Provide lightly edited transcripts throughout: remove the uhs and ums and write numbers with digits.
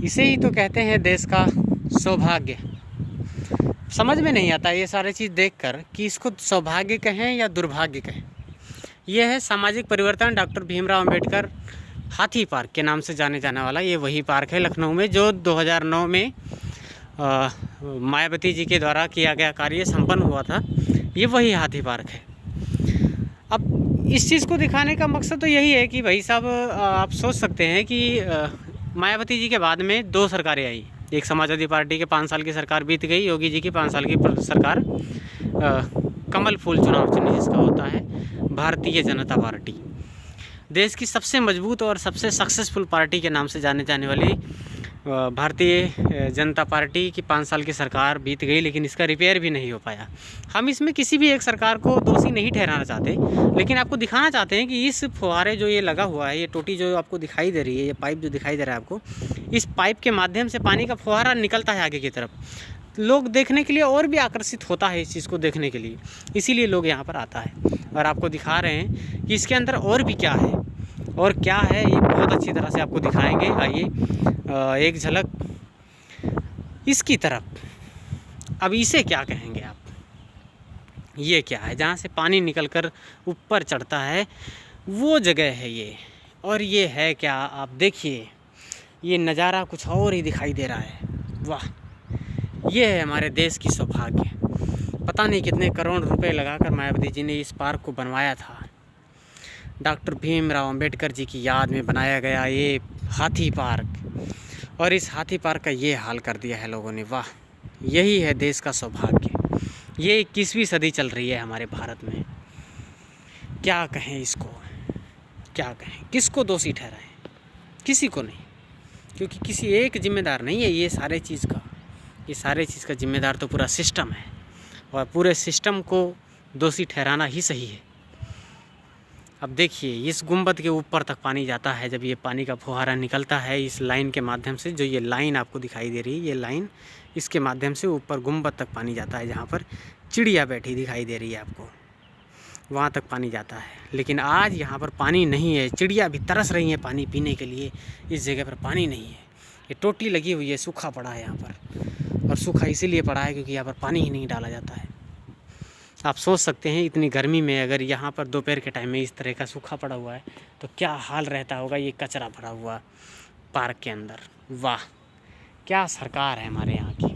इसे ही तो कहते हैं देश का सौभाग्य। समझ में नहीं आता ये सारी चीज़ देखकर कि इसको सौभाग्य कहें या दुर्भाग्य कहें। यह है सामाजिक परिवर्तन डॉक्टर भीमराव अंबेडकर हाथी पार्क के नाम से जाने जाने वाला ये वही पार्क है लखनऊ में, जो 2009 में मायावती जी के द्वारा किया गया कार्य संपन्न हुआ था। ये वही हाथी पार्क है। अब इस चीज़ को दिखाने का मकसद तो यही है कि भाई साहब, आप सोच सकते हैं कि मायावती जी के बाद में 2 सरकारें आई। एक समाजवादी पार्टी के 5 साल की सरकार बीत गई, योगी जी की 5 साल की सरकार, कमल फूल चुनाव चुनी जिसका होता है भारतीय जनता पार्टी। देश की सबसे मजबूत और सबसे सक्सेसफुल पार्टी के नाम से जाने जाने वाली भारतीय जनता पार्टी की 5 साल की सरकार बीत गई, लेकिन इसका रिपेयर भी नहीं हो पाया। हम इसमें किसी भी एक सरकार को दोषी नहीं ठहराना चाहते, लेकिन आपको दिखाना चाहते हैं कि इस फुहारे जो ये लगा हुआ है, ये टोटी जो आपको दिखाई दे रही है, ये पाइप जो दिखाई दे रहा है आपको, इस पाइप के माध्यम से पानी का फुहारा निकलता है आगे की तरफ। लोग देखने के लिए और भी आकर्षित होता है इस चीज़ को देखने के लिए, इसीलिए लोग यहाँ पर आता है। और आपको दिखा रहे हैं कि इसके अंदर और भी क्या है, और क्या है ये बहुत अच्छी तरह से आपको दिखाएंगे। आइए एक झलक इसकी तरफ। अब इसे क्या कहेंगे आप? ये क्या है? जहाँ से पानी निकलकर ऊपर चढ़ता है वो जगह है ये। और ये है क्या? आप देखिए, ये नज़ारा कुछ और ही दिखाई दे रहा है। वाह, ये है हमारे देश की सौभाग्य। पता नहीं कितने करोड़ रुपए लगाकर मायावती जी ने इस पार्क को बनवाया था। डॉक्टर भीमराव अंबेडकर जी की याद में बनाया गया ये हाथी पार्क, और इस हाथी पार्क का ये हाल कर दिया है लोगों ने। वाह, यही है देश का सौभाग्य। ये 21वीं सदी चल रही है हमारे भारत में। क्या कहें इसको, क्या कहें, किसको दोषी ठहराएं? किसी को नहीं, क्योंकि किसी एक जिम्मेदार नहीं है ये सारे चीज़ का। ये सारे चीज़ का जिम्मेदार तो पूरा सिस्टम है, और पूरे सिस्टम को दोषी ठहराना ही सही है। अब देखिए, इस गुंबद के ऊपर तक पानी जाता है। जब ये पानी का फुहारा निकलता है इस लाइन के माध्यम से, जो ये लाइन आपको दिखाई दे रही है, ये लाइन, इसके माध्यम से ऊपर गुंबद तक पानी जाता है। जहाँ पर चिड़िया बैठी दिखाई दे रही है आपको, वहाँ तक पानी जाता है। लेकिन आज यहाँ पर पानी नहीं है। चिड़िया भी तरस रही हैं पानी पीने के लिए, इस जगह पर पानी नहीं है। ये टोटी लगी हुई है, सूखा पड़ा है यहाँ पर, और सूखा इसीलिए पड़ा है क्योंकि यहाँ पर पानी ही नहीं डाला जाता है। आप सोच सकते हैं इतनी गर्मी में अगर यहाँ पर दोपहर के टाइम में इस तरह का सूखा पड़ा हुआ है तो क्या हाल रहता होगा ये कचरा भरा हुआ पार्क के अंदर। वाह, क्या सरकार है हमारे यहाँ की।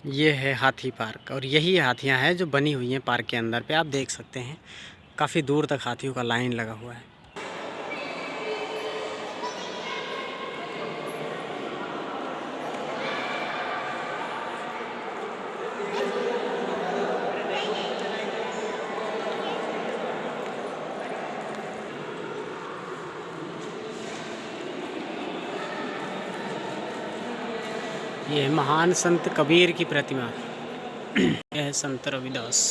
ये है हाथी पार्क, और यही हाथियाँ हैं जो बनी हुई हैं पार्क के अंदर पे। आप देख सकते हैं काफ़ी दूर तक हाथियों का लाइन लगा हुआ है। ये महान संत कबीर की प्रतिमा है। यह संत रविदास।